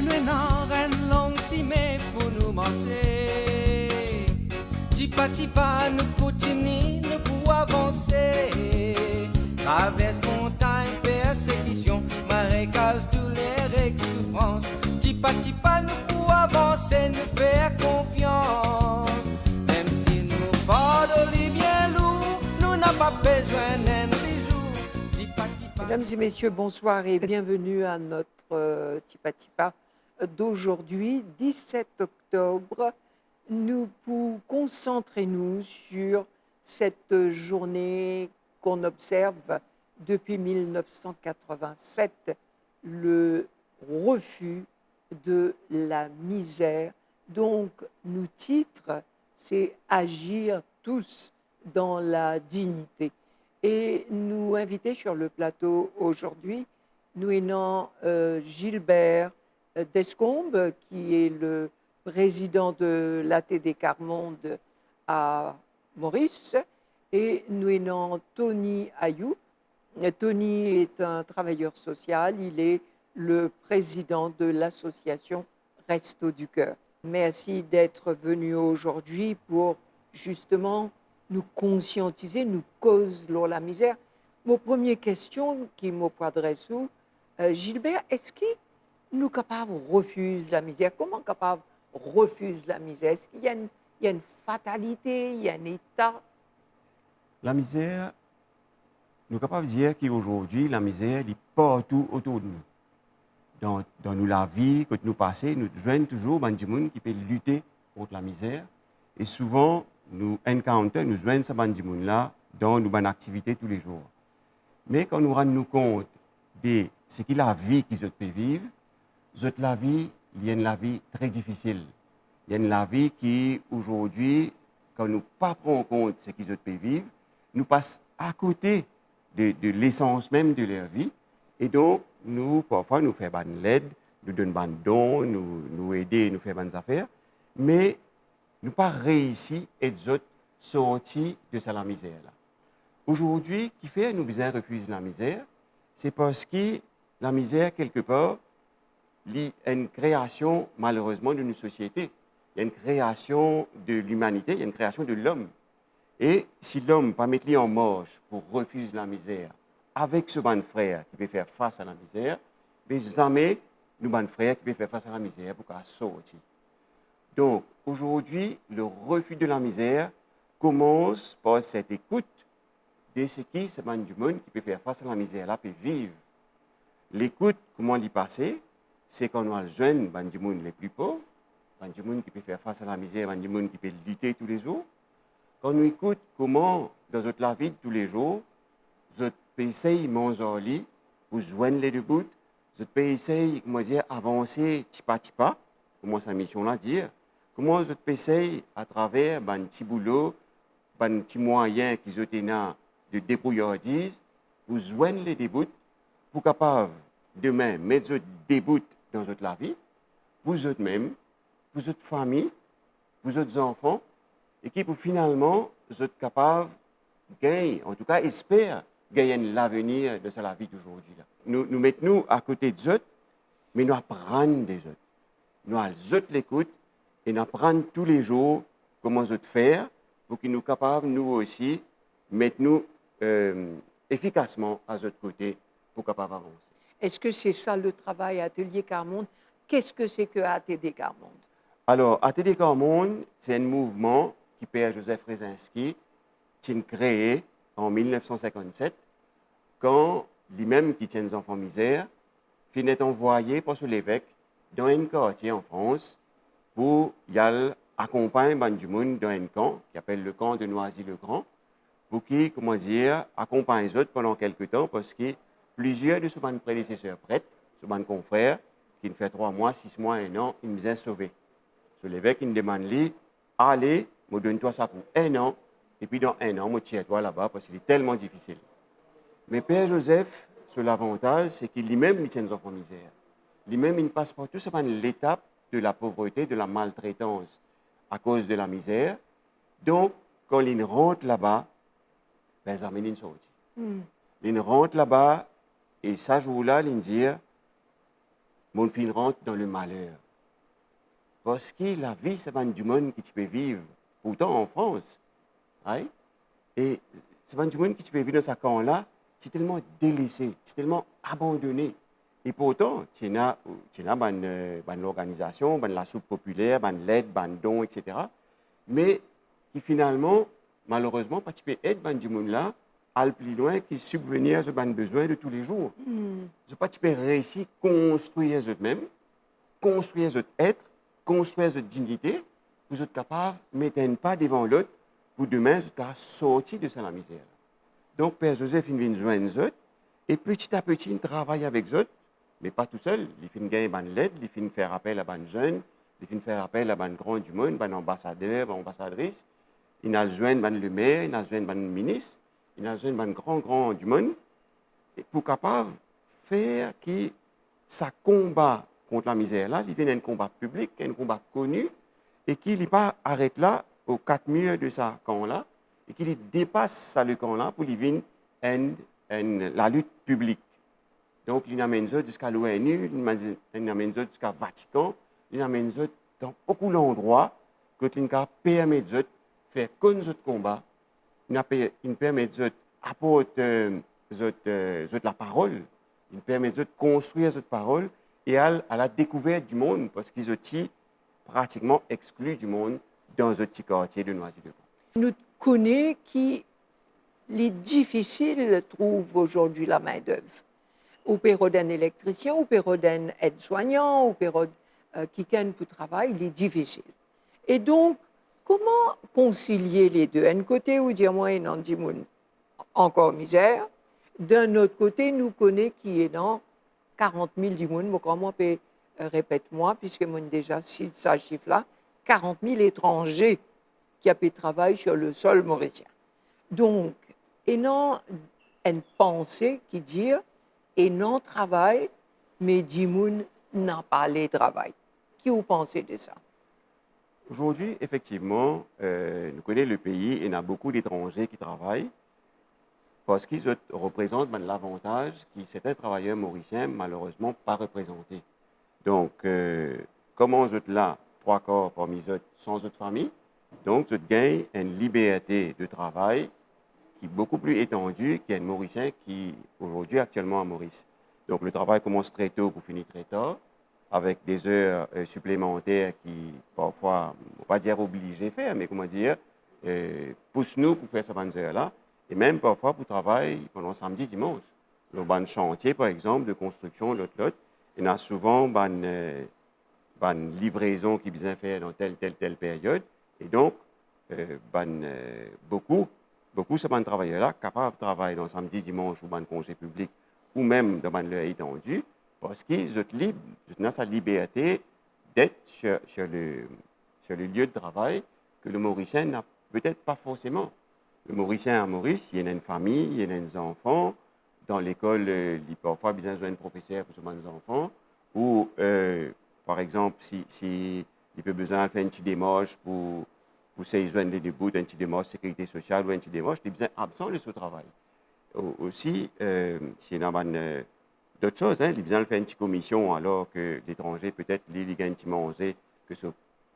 nous n'en ren long si mais pour nous marcher. Tipa nous continue, nous pour avancer. Traverse montagne, persécution, marécage, douleur et souffrance. Tipa nous pour avancer, nous faire confiance. Même si nous portons les bien lourd, nous n'avons pas besoin d'un bisou. Mesdames et messieurs, bonsoir et bienvenue à notre Tipa d'aujourd'hui, 17 octobre. Nous concentrons-nous sur cette journée qu'on observe depuis 1987, le refus de la misère. Donc, nos titres, c'est Agir tous dans la dignité. Et nous inviter sur le plateau aujourd'hui, nous avons Gilbert Descombes, qui est le président de l'ATD Carmonde à Maurice, et nous avons Tony Ayou. Tony est un travailleur social, il est le président de l'association Resto du Cœur. Merci d'être venu aujourd'hui pour justement nous conscientiser, nous cause la misère. Mon première question qui m'adresse, Gilbert, est-ce que nous capables refuse la misère? Comment capable refuse la misère? Est-ce qu'il y a une fatalité, il y a un état? La misère, nous sommes capables de dire qu'aujourd'hui, la misère est partout autour de nous. Dans la vie que nous passons, nous joignons toujours des gens qui peuvent lutter contre la misère. Et souvent, nous joignons ces gens-là dans nos activités tous les jours. Mais quand nous rendons compte de ce qu'est la vie qu'ils peuvent vivre, la vie, il y a une vie très difficile. Il y a une vie qui, aujourd'hui, quand nous ne prenons pas en compte ce qu'ils peuvent vivre, nous passons à côté de l'essence même de leur vie. Et donc, parfois, nous faisons de l'aide, nous donnons des dons, nous aidons, nous faisons des affaires. Mais nous n'avons pas réussi à sortir de cette misère-là. Aujourd'hui, qui fait nous besoin refuser la misère, c'est parce que la misère, quelque part, est une création, malheureusement, d'une société. Il y a une création de l'humanité, il y a une création de l'homme. Et si l'homme ne pas mettre en marche pour refuser la misère, avec ce bon frère qui peut faire face à la misère, mais jamais nous bon frère qui peut faire face à la misère pour qu'elle sorte. Donc, aujourd'hui, le refus de la misère commence par cette écoute de ce qui, ce monde du monde qui peut faire face à la misère, là, peut vivre. L'écoute, comment l'y passer, c'est quand on a le jeune du monde les plus pauvres, du monde qui peut faire face à la misère, du monde qui peut lutter tous les jours. Quand on écoute comment, dans notre vie de tous les jours, notre essaye de manger en lit pour joindre les deux bouts, notre essaye, comment dire, avancer petit pas, comment sa mission-là dire, comment je peux essayer à travers un petit boulot, un petit moyen qu'ils ont de débrouillardise, pour joindre les deux bouts, pour capable demain mettre des bouts dans votre vie, pour eux-mêmes, pour votre famille, pour votre enfants, et qui pour finalement être capable de gagner, en tout cas espère gagner l'avenir de la vie d'aujourd'hui. Nous mettons à côté de eux, mais nous apprenons des autres. Nous allons l'écoute et nous apprenons tous les jours comment faire pour qu'ils nous capables, nous aussi, mettre nous efficacement à notre côté pour capable avancer. Est-ce que c'est ça le travail Atelier Carmonde? Qu'est-ce que c'est que ATD Carmonde? Alors, ATD Carmonde, c'est un mouvement qui Père Joseph Rezinski a créé en 1957, quand lui-même qui tient des enfants misère, finit envoyé par l'évêque dans un quartier en France pour y aller accompagner du monde dans un camp qui s'appelle le camp de Noisy-le-Grand, pour qui, comment dire, accompagne les autres pendant quelques temps, parce que plusieurs de ses prédécesseurs prêtres, ses confrères, qui fait 3 mois, 6 mois, 1 an, ils nous ont sauvés. L'évêque il demande lui, allez, me donne-toi ça pour 1 an, et puis dans 1 an, me tiens-toi là-bas, parce qu'il est tellement difficile. Mais Père Joseph, sur l'avantage, c'est qu'il lui-même il tient des enfants misère. Lui-même, il passe par tout simplement l'étape de la pauvreté, de la maltraitance à cause de la misère. Donc, quand il rentre là-bas, ben, ça amène une sortie. Il rentre là-bas, et ça jour-là, il dit, mon fin rentre dans le malheur. Parce que la vie, c'est pas du monde que tu peux vivre. Pourtant, en France, right? Et c'est pas du monde que tu peux vivre dans ce camp-là, c'est tellement délaissé, c'est tellement abandonné. Et pourtant, tu as une organisation, la soupe populaire, l'aide, don, etc. Mais qui finalement, malheureusement, pas tu peux aider du monde-là, à aller plus loin, qui subvenir à ce besoin de tous les jours. Je pas tu peux réussir à construire eux-mêmes, construire eux être, construire eux dignité, pour être capable de mettre un pas devant l'autre, pour demain, je sortir de la misère. Donc, Père Joseph, il vient joindre eux, et petit à petit, il travaille avec eux, mais pas tout seul. Il fait gagner l'aide, il fait faire appel à des jeunes, il fait faire appel à des grands du monde, des ambassadeurs, des ambassadrices. Il a joindre le maire, il a joindre le ministre, il a joindre des grands du monde, et pour capable faire que ça combat contre la misère là, il vient un combat public, un combat connu, et qu'il n'est pas arrêté là aux quatre murs de ce camp-là, et qu'il dépasse ça, le camp-là pour lui venir la lutte publique. Donc, il amène ça jusqu'à l'ONU, il amène ça jusqu'à Vatican, il amène ça dans beaucoup d'endroits que il permet de faire comme ce combat, il permet de apporter la parole, il permet de construire cette parole et à la découverte du monde, parce qu'ils sont pratiquement exclus du monde dans ce petit quartier de Noisy-le-Grand. Nous connaissons qu'il est difficile de trouver aujourd'hui la main-d'œuvre. Au période d'un électricien, au période d'un aide-soignant, au période qui gagne pour travail, il est difficile. Et donc, comment concilier les deux? D'un côté, vous dire moi, il y a encore misère. D'un autre côté, nous connaissons qui est dans 40 000 du monde. Comment répète-moi, puisque moi déjà cite ce chiffre-là, 40 000 étrangers qui ont pu travailler sur le sol mauricien. Donc, et non une pensée qui dit et non travail, mais du monde n'a pas le travail. Qui vous pensez de ça? Aujourd'hui, effectivement, nous connaissons le pays et il y a beaucoup d'étrangers qui travaillent parce qu'ils représentent l'avantage que certains travailleurs mauriciens, malheureusement, pas représentés. Donc, comment vous êtes là, trois corps parmi eux, sans autre famille, donc vous gagnez une liberté de travail qui est beaucoup plus étendue qu'il y a un Mauricien qui, aujourd'hui, actuellement à Maurice. Donc, le travail commence très tôt pour finir très tard, avec des heures supplémentaires qui, parfois, on ne va pas dire obligés de faire, mais comment dire, poussent-nous pour faire ces bonnes heures-là, et même parfois pour travailler pendant samedi, dimanche. Le ban chantier, par exemple, de construction, l'autre, il y a souvent une livraison qui besoin faire dans telle période, et donc, beaucoup de ces travailleurs-là capables de travailler dans samedi, dimanche ou dans congé public, ou même dans l'heure étendue, parce qu'ils ont sa liberté d'être sur le lieu de travail que le Mauricien n'a peut-être pas forcément. Le Mauricien à Maurice, il y a une famille, il y a des enfants. Dans l'école, il parfois besoin de professeur pour ses enfants. Ou, par exemple, si il peut besoin de faire un petit démarche pour ses jeunes de début, un petit démarche sécurité sociale ou un petit démarche, il est besoin absent de ce travail. Aussi, s'il y a d'autres choses, il a besoin de faire une petite commission alors que l'étranger, peut-être, il gagne un petit manger que ce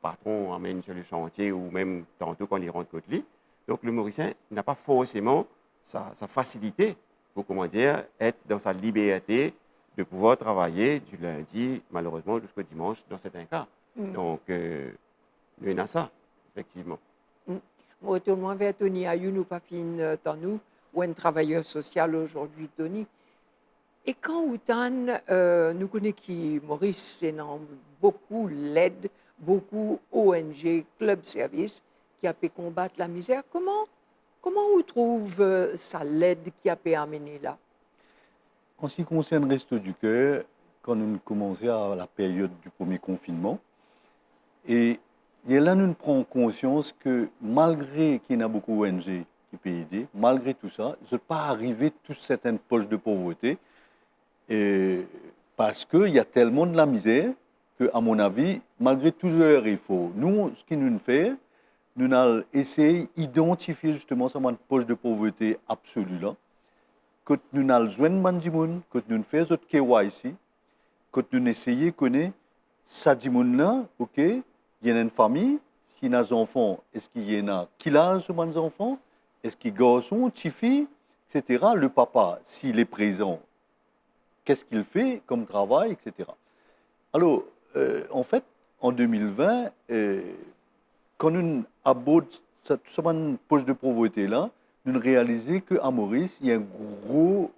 patron amène sur le chantier ou même tantôt quand il rentre côté lui. Donc, le Mauricien n'a pas forcément sa facilité pour, comment dire, être dans sa liberté de pouvoir travailler du lundi, malheureusement, jusqu'au dimanche, dans certains cas. Donc, il y en a ça, effectivement. Retournons vers Tony Ayou, nous pas fini dans nous, ou un travailleur social aujourd'hui, Tony. Et quand nous connaissons qui Maurice, c'est beaucoup l'aide, beaucoup ONG, club service, qui a pu combattre la misère. Comment on trouve ça l'aide qui a pu amener là? En ce qui concerne Restos du Cœur, quand nous commençons à la période du premier confinement, et là nous prenons conscience que malgré qu'il y a beaucoup d'ONG qui peuvent aider, malgré tout ça, ils ne sont pas arrivés à toutes certaines poches de pauvreté, parce qu'il y a tellement de la misère qu'à mon avis, malgré tous leurs efforts, nous, ce qui nous fait, nous avons essayé d'identifier justement cette poche de pauvreté absolue là, que nous avons besoin de monde, que nous faisons notre KYC, quand nous essayons de connaître ça dit là, ok, il y a une famille, s'il y a des enfants, est-ce qu'il y en a qui l'âge de enfants, est-ce qu'il y a des garçons, des filles, etc. Le papa, s'il est présent, qu'est-ce qu'il fait comme travail, etc. Alors, en fait, en 2020, quand nous abordons cette poche de pauvreté-là, nous réalisons qu'à Maurice, il y a un gros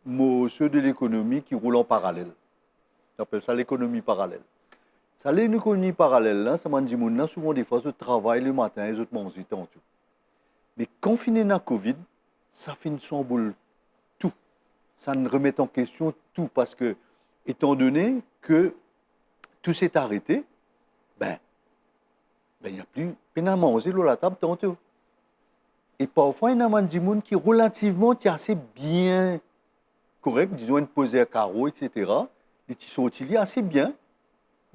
morceau de l'économie qui roule en parallèle. J'appelle ça l'économie parallèle. Ça, l'économie parallèle, là, ça m'a dit, souvent des fois, je travaille le matin et je mange tantôt. Mais quand on finit la Covid, ça finit sans boule tout. Ça nous remet en question tout parce que, étant donné que tout s'est arrêté, il n'y a plus à manger à la table tantôt. Et parfois, il y a des gens qui relativement assez bien correct, disons une posée à carreaux, etc. Les petits sont utilisés assez bien,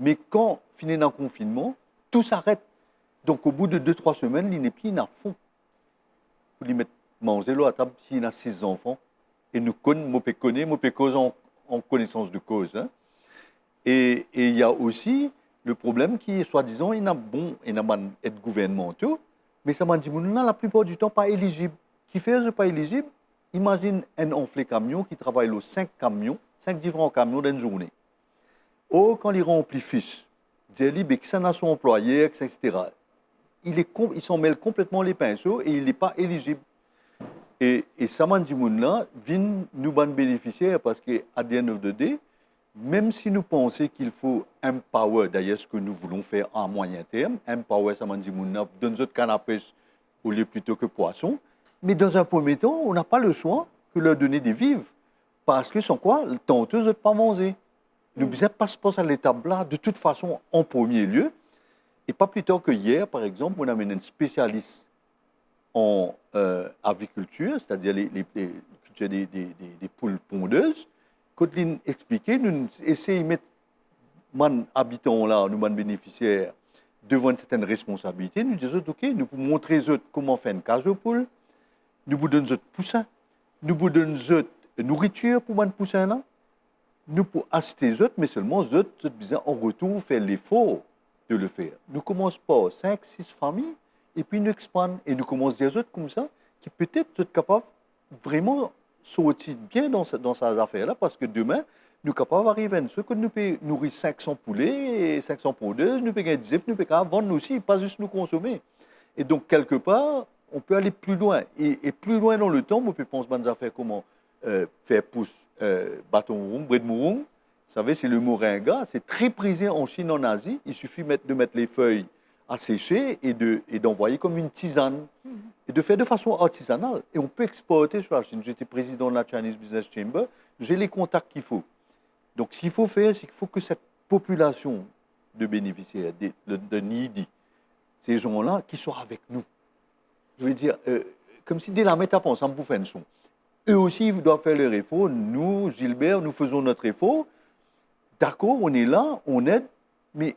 mais quand finit le confinement, tout s'arrête. Donc au bout de 2-3 semaines, il n'est plus à fond. Pour lui mettre manger à la table s'il a 6 enfants. Et nous connaissons, en connaissance de cause. Hein. Et il y a aussi le problème qui est, soi-disant, il y a être gouvernementaux, mais ça m'a dit, la plupart du temps, pas éligible. Qui fait pas éligible? Imagine un enflé camion qui travaille aux 5 différents camions dans une journée. Or, quand il remplit fiche, il dit que ça n'a son employé, etc. Il s'en mêle complètement les pinceaux et il n'est pas éligible. Et ça m'a dit, vient nous bénéficier parce qu'à the end of the day, même si nous pensons qu'il faut empower, d'ailleurs ce que nous voulons faire à moyen terme, empower, ça m'a dit, donne notre canne à pêche au lieu plutôt que poisson, mais dans un premier temps, on n'a pas le choix que leur donner des vivres. Parce que sans quoi, tantôt, ils ne pas manger. Nous ne devons pas se passer à l'étape là, de toute façon, en premier lieu. Et pas plus tard que hier, par exemple, on a amené un spécialiste en aviculture, c'est-à-dire des poules pondeuses. Quand il expliquait, nous essayons de mettre les habitants là, nous, les bénéficiaires, devant une certaine responsabilité. Nous disons, OK, nous pouvons montrer comment faire une cage aux poules. Nous vous donnons des poussins. Nous vous donnons de nourriture pour les poussins là. Nous pouvons acheter des mais seulement en retour faire l'effort de le faire. Nous commençons par 5-6 familles et puis nous expandons. Et nous commençons des autres comme ça qui peut-être sont capables vraiment sortir bien dans ces affaires-là parce que demain, nous sommes capables d'arriver à ce que nous pouvons nourrir 500 poulets et 500 pondeuses, nous pouvons gagner 10 nous pouvons vendre aussi, pas juste nous consommer. Et donc, quelque part, on peut aller plus loin. Et plus loin dans le temps, on peut penser à des affaires comment faire pousser bâton mourong, blé de mourong. Vous savez, c'est le moringa. C'est très prisé en Chine, en Asie. Il suffit de mettre les feuilles à sécher et d'envoyer comme une tisane. Et de faire de façon artisanale. Et on peut exporter sur la Chine. J'étais président de la Chinese Business Chamber. J'ai les contacts qu'il faut. Donc, ce qu'il faut faire, c'est qu'il faut que cette population de bénéficiaires, de needy, ces gens-là, qui soient avec nous. Je veux dire, comme si dès la métape ensemble pour faire une son. Eux aussi, ils doivent faire leur effort. Nous, Gilbert, nous faisons notre effort. D'accord, on est là, on aide, mais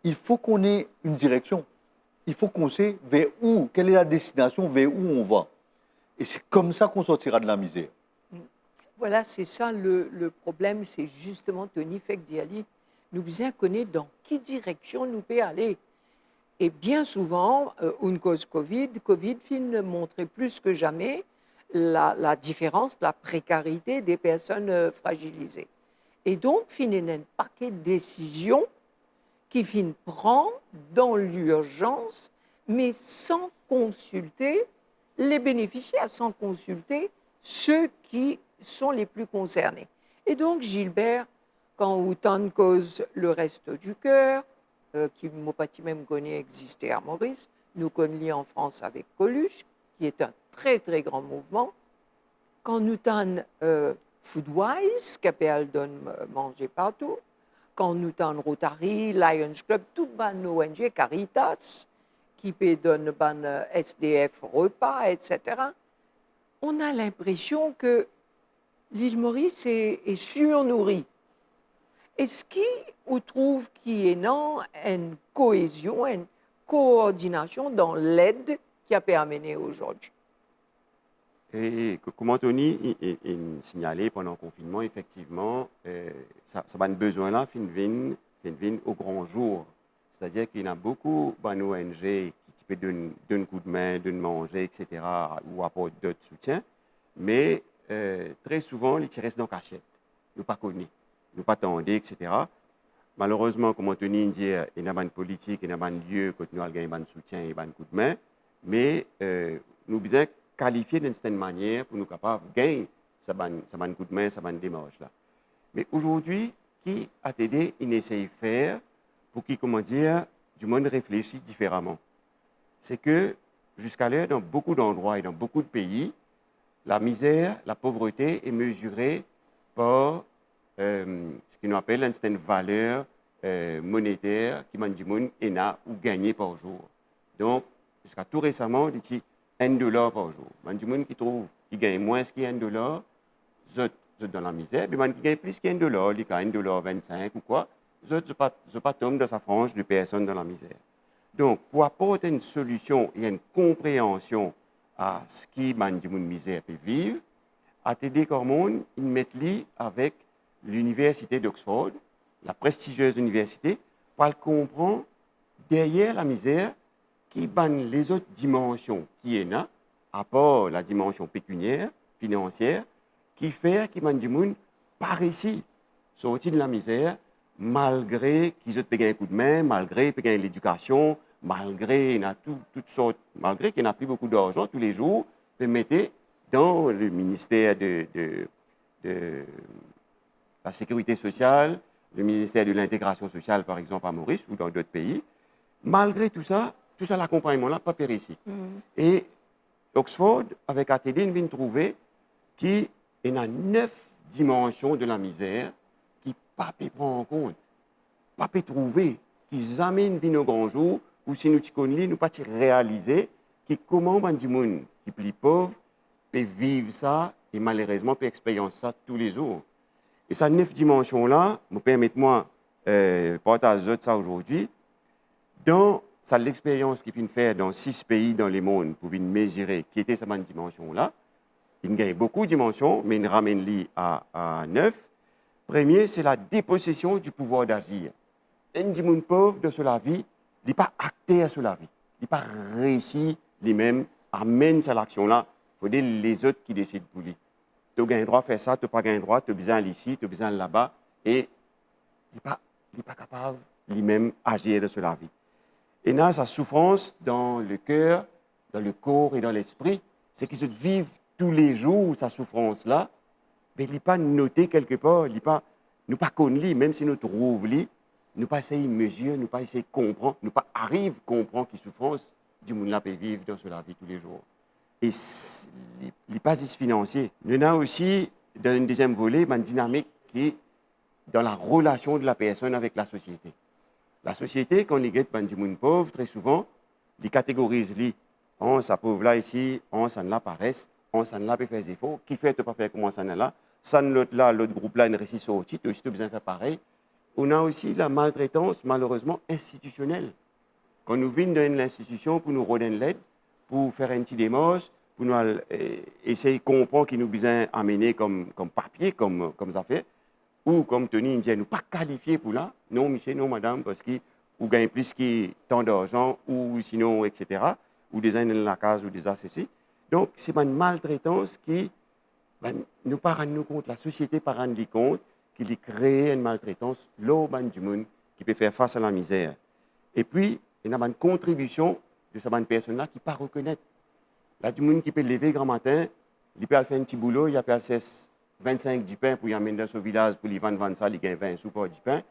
il faut qu'on ait une direction. Il faut qu'on sait vers où, quelle est la destination, vers où on va. Et c'est comme ça qu'on sortira de la misère. Voilà, c'est ça le problème, c'est justement, Tony Fekdiali, nous bien connaître dans quelle direction nous peut aller. Et bien souvent, une cause Covid fin montrer plus que jamais la différence, la précarité des personnes fragilisées. Et donc, fin un paquet de décisions qui fin prend dans l'urgence, mais sans consulter les bénéficiaires, sans consulter ceux qui sont les plus concernés. Et donc, Gilbert, quand autant cause le reste du cœur, qui m'a pas même connu exister à Maurice, nous connaissons en France avec Coluche, qui est un très très grand mouvement. Quand nous avons Foodwise, qui donne manger partout, quand nous avons Rotary, Lions Club, toutes les ONG, Caritas, qui donne SDF repas, etc., on a l'impression que l'île Maurice est surnourrie. Est-ce qu'on trouve qu'il y a une cohésion, une coordination dans l'aide qui a pu amener aujourd'hui? Et comme Anthony il signalé pendant le confinement, effectivement, ça va un besoin-là, fin au grand jour. C'est-à-dire qu'il y a beaucoup d'ONG qui peuvent donner un coup de main, donner manger, etc., ou apporter d'autres soutiens, mais très souvent, ils restent dans la cachette. Nous ne pas connaître, nous pas attendre, etc. Malheureusement, comme Anthony dit, il y a une politique, il y a un lieu où nous avons un soutien et un coup de main, mais nous devons qualifier d'une certaine manière pour nous capables de gagner ça un coup de main, ça une démarche là. Mais aujourd'hui, qui a aidé, il essaye de faire pour qu'il, comment dire, du monde réfléchisse différemment. C'est que jusqu'à l'heure, dans beaucoup d'endroits et dans beaucoup de pays, la misère, la pauvreté est mesurée par ce qu'on appelle une certaine valeur monétaire qui m'a dit ou gagné par jour. Donc, jusqu'à tout récemment, il dit $1 par jour. Il y a des gens qui gagnent moins que$1, ils sont dans la misère. Mais il y a des gens qui gagnent plus $1, ils gagnent $1,25 ou quoi. Ils ne sont pas tombés dans sa frange de personnes dans la misère. Donc, pour apporter une solution et une compréhension à ce qui m'a misère peut vivre, à TD Cormon, ils mettent avec l'université d'Oxford, la prestigieuse université, pour comprendre derrière la misère qui banne les autres dimensions qui est là, à part la dimension pécuniaire, financière, qui fait que les gens par ici sortir de la misère, malgré qu'ils ont payé un coup de main, malgré qu'ils ont l'éducation, malgré qu'il n'a plus beaucoup d'argent tous les jours, de mettre dans le ministère de la Sécurité sociale, le ministère de l'Intégration sociale, par exemple, à Maurice ou dans d'autres pays. Malgré tout ça, l'accompagnement là, pas péri ici. Et Oxford, avec ATD, vient trouver qu'il y a 9 dimensions de la misère qui ne pas prendre en compte, pas trouver, qui amènent vie au grand jour, ou si nous connaissons, nous pas réaliser que comment les gens qui sont plus pauvres peuvent vivre ça et malheureusement peuvent expérimenter ça tous les jours. Et ces 9 dimensions-là, permettez-moi de partager ça aujourd'hui, dans l'expérience qu'il vient faire dans 6 pays dans le monde pour mesurer qui était cette dimension-là. Il gagne beaucoup de dimensions, mais il ramène à 9. Premier, c'est la dépossession du pouvoir d'agir. Un monde pauvre de la vie, il n'est pas acté à la vie. Il n'est pas réussi lui-même à mener cette action-là. Il faut dire les autres qui décident pour lui. Tu as le droit de faire ça, tu n'as pas le droit, tu as besoin d'ici, tu as besoin là-bas. Et il n'est pas capable lui-même d'agir de la vie. Et là, sa souffrance dans le cœur, dans le corps et dans l'esprit, c'est qu'ils vivent tous les jours sa souffrance-là, mais il n'est pas noté quelque part, nous pas connu, même si nous trouvons lui, nous pas essayer de mesurer, nous pas essayer de comprendre, nous pas arrive à comprendre qui souffrance du monde là peut vivre dans la vie tous les jours. Et les bases financiers. Nous avons aussi, dans un deuxième volet, une dynamique qui est dans la relation de la personne avec la société. La société, quand il y a des gens pauvres, très souvent, ils catégorisent les on ça pauvre là ici, on ça là paresse, on ça là peut faire des efforts, qui fait de pas faire comment ça là, ça l'autre là, l'autre groupe là, il réussit sortir, tu as aussi besoin de faire pareil. On a aussi la maltraitance, malheureusement, institutionnelle. Quand nous venons dans l'institution pour nous redonner l'aide, pour faire un petit démarche, pour nous essayer de comprendre qui nous besoin amener comme papier, comme ça fait, ou comme Tony dit, nous pas qualifiés pour là, non monsieur, non madame, parce que vous gagnez plus que tant d'argent, ou sinon, etc., ou des dans la case, ou des ceci. Donc, c'est une maltraitance qui, nous pas rendre compte, la société pas rendre compte qu'il crée une maltraitance, l'urbain du monde qui peut faire face à la misère. Et puis, il y a une contribution de cette personne-là qui ne peut pas reconnaître. Là, du monde qui peut lever grand matin, il peut faire un petit boulot, il peut faire 25 du pain pour y amener dans son village, pour lui vendre ça, il gagne 20 sous pour du pain.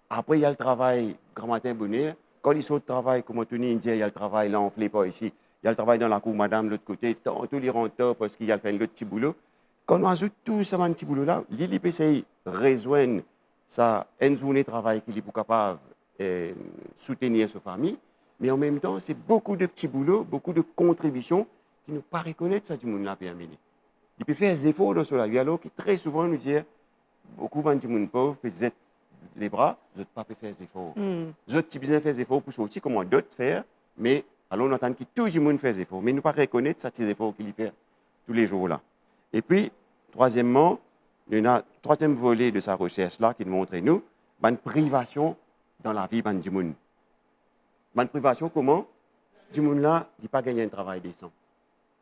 Après, il y a le travail, grand matin, bonheur. Quand il sort de travail, comme Tony dit, il y a le travail, là, on ne fait pas ici. Il y a le travail dans la cour, madame, de l'autre côté. Tantôt, il rentre parce qu'il y a fait un autre petit boulot. Quand on ajoute tout ce petit boulot-là, il peut essayer de rejoindre une journée de travail qu'il est pour capable de soutenir sa famille. Mais en même temps, c'est beaucoup de petits boulots, beaucoup de contributions qui ne pas reconnaître ça du monde là peut amener. Il peut faire des efforts dans cela, alors que très souvent nous dit beaucoup de monde pauvre peut être les bras, je ne peux pas faire des efforts. Je peux bien faire des efforts pour sortir comment d'autres faire, mais alors on entend que tout le monde fait des efforts, mais nous pas reconnaître ça ces efforts qu'il fait tous les jours-là. Et puis, troisièmement, il y a un troisième volet de sa recherche-là qui nous montre, nous, une privation dans la vie du monde. Une privation, comment? Du monde là, il n'a pas gagné un travail décent.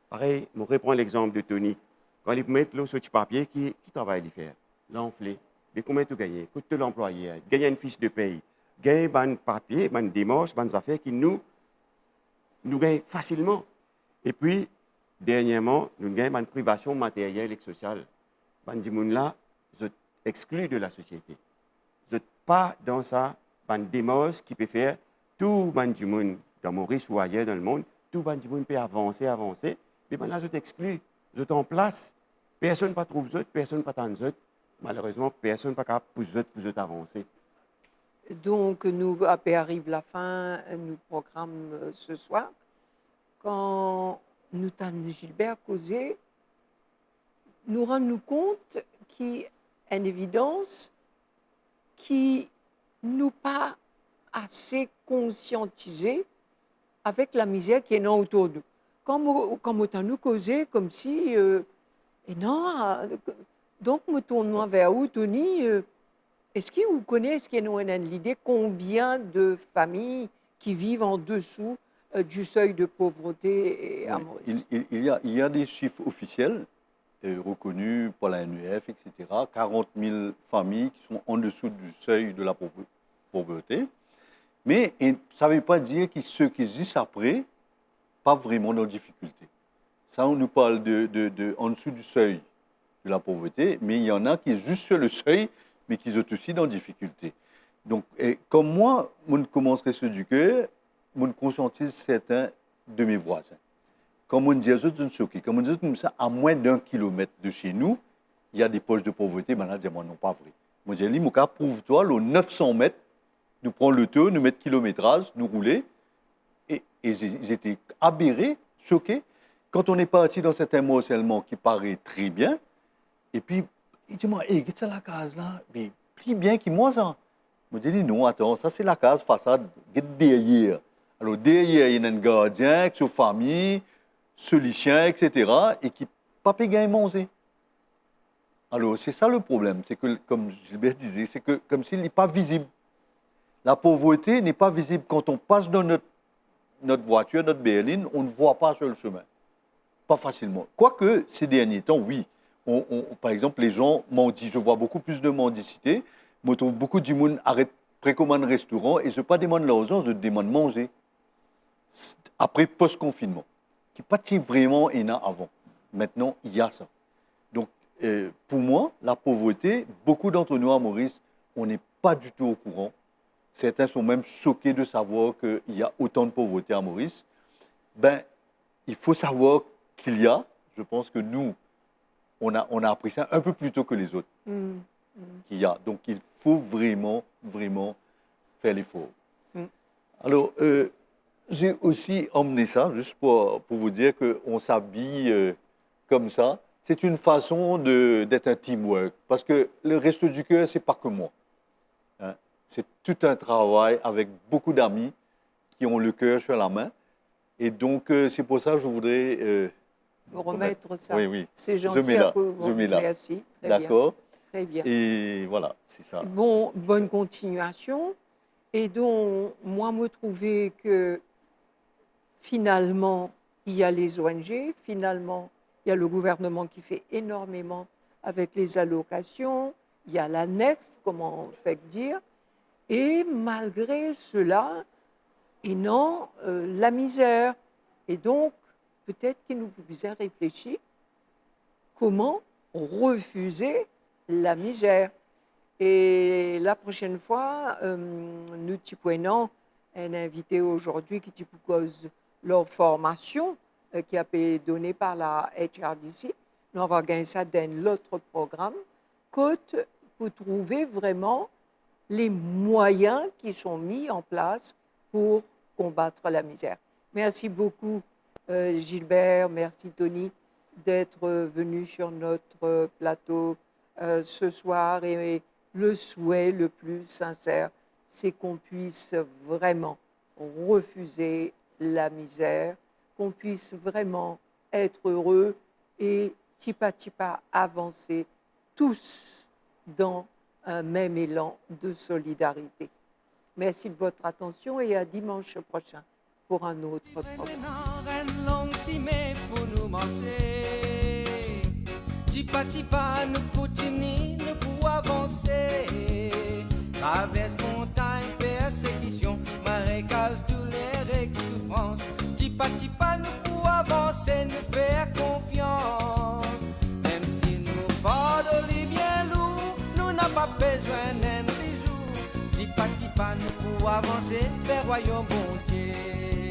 Pareil, je reprends l'exemple de Tony. Quand il met l'eau sur le papier, qui travaille à faire? L'enfler. Mais combien tu gagnes? Coûte l'employé. Gagner une fiche de paye. Gagner un papier, une démarche, une affaire qui nous gagnent facilement. Et puis, dernièrement, nous gagnons une privation matérielle et sociale. Les gens là, sont exclus de la société. Ils ne sont pas dans sa démarche qui peut faire tout le monde dans Maurice ou ailleurs dans le monde, tout le monde peut avancer. Mais là, ils sont exclus. Ils sont en place. Personne ne peut trouver eux, personne ne peut attendre eux. Malheureusement, personne ne peut capable pour eux avancer. Donc, nous, après arrive la fin, nous programme ce soir. Quand nous t'avons Gilbert causé, nous rendons compte qu'il y a une évidence qui nous pas assez conscientisé avec la misère qui est non autour de nous. Quand autant nous causer comme si et non, donc me tournons vers où, Tony, est-ce que vous connaissez, est-ce qu'il y a l'idée combien de familles qui vivent en dessous du seuil de pauvreté à Maurice? Il y a des chiffres officiels reconnus par la NEF, etc. 40 000 familles qui sont en dessous du seuil de la pauvreté. Mais ça ne veut pas dire que ceux qui existent après, pas vraiment dans difficulté. Ça, on nous parle en dessous du seuil de la pauvreté, mais il y en a qui sont juste sur le seuil, mais qui sont aussi dans difficulté. Donc, comme moi, je commencerai ce du cœur, je conscientise certains de mes voisins. Comme on dit, comme on dit comme ça, à moins d'1 kilomètre de chez nous, il y a des poches de pauvreté, mais là, moi, non, pas vrai. Moi, j'ai dit, prouve-toi, le 900 mètres, nous prenons le tour, nous mettons kilométrage, nous rouler. Et ils étaient aberrés, choqués. Quand on est parti dans cet amoncellement qui paraît très bien, et puis, il dit, hey, qu'est-ce que c'est la case là? Mais plus bien que moi, ça. Je me dis, non, attends, ça c'est la case façade, derrière. Alors, derrière, il y a un gardien avec sa famille, ce chien, etc., et qui pas payé manger. Alors, c'est ça le problème, c'est que, comme Gilbert disait, c'est que comme s'il n'est pas visible. La pauvreté n'est pas visible. Quand on passe dans notre voiture, notre berline, on ne voit pas sur le chemin. Pas facilement. Quoique, ces derniers temps, oui. Par exemple, les gens mendient. Je vois beaucoup plus de mendicité. Je trouve beaucoup de monde arrête précommande restaurant et je ne pas demande l'argent, je demande manger. Après post-confinement. Qui n'est pas vraiment énorme avant. Maintenant, il y a ça. Donc, pour moi, la pauvreté, beaucoup d'entre nous à Maurice, on n'est pas du tout au courant. Certains sont même choqués de savoir qu'il y a autant de pauvreté à Maurice. Ben, il faut savoir qu'il y a. Je pense que nous, on a appris ça un peu plus tôt que les autres. Qu'il y a. Donc, il faut vraiment, vraiment faire l'effort. Alors, j'ai aussi emmené ça, juste pour vous dire qu'on s'habille comme ça. C'est une façon d'être un teamwork. Parce que le Resto du Cœur, ce n'est pas que moi. Hein? C'est tout un travail avec beaucoup d'amis qui ont le cœur sur la main. Et donc, c'est pour ça que je voudrais... remettre ça. Oui. C'est gentil. Je mets là. Merci. D'accord. Très bien. Et voilà, c'est ça. Bon, bonne continuation. Et donc, moi, me trouvais que finalement, il y a les ONG, finalement, il y a le gouvernement qui fait énormément avec les allocations, il y a la NEF, comment on fait dire, et malgré cela, et non, la misère. Et donc, peut-être qu'il nous faisait réfléchir comment refuser la misère. Et la prochaine fois, nous prenons un invité aujourd'hui qui propose leur formation qui a été donnée par la HRDC. Nous avons gagné ça dans l'autre programme, pour trouver vraiment les moyens qui sont mis en place pour combattre la misère. Merci beaucoup, Gilbert, merci Tony, d'être venu sur notre plateau ce soir. Et le souhait le plus sincère, c'est qu'on puisse vraiment refuser la misère, qu'on puisse vraiment être heureux et petit à petit avancer tous dans un même élan de solidarité. Merci de votre attention et à dimanche prochain pour un autre programme. Reine longue si mais pour nous marcher. Petit pas nous continuons, nous pour avancer. Traverse montagne, persécution, marécage, douleur et souffrance. Petit pas nous pour avancer, nous faire confiance. Même si nous fardeau bien lourd, nous n'a pas besoin d'un bisou. Petit pas nous pour avancer vers royaume bon Dieu.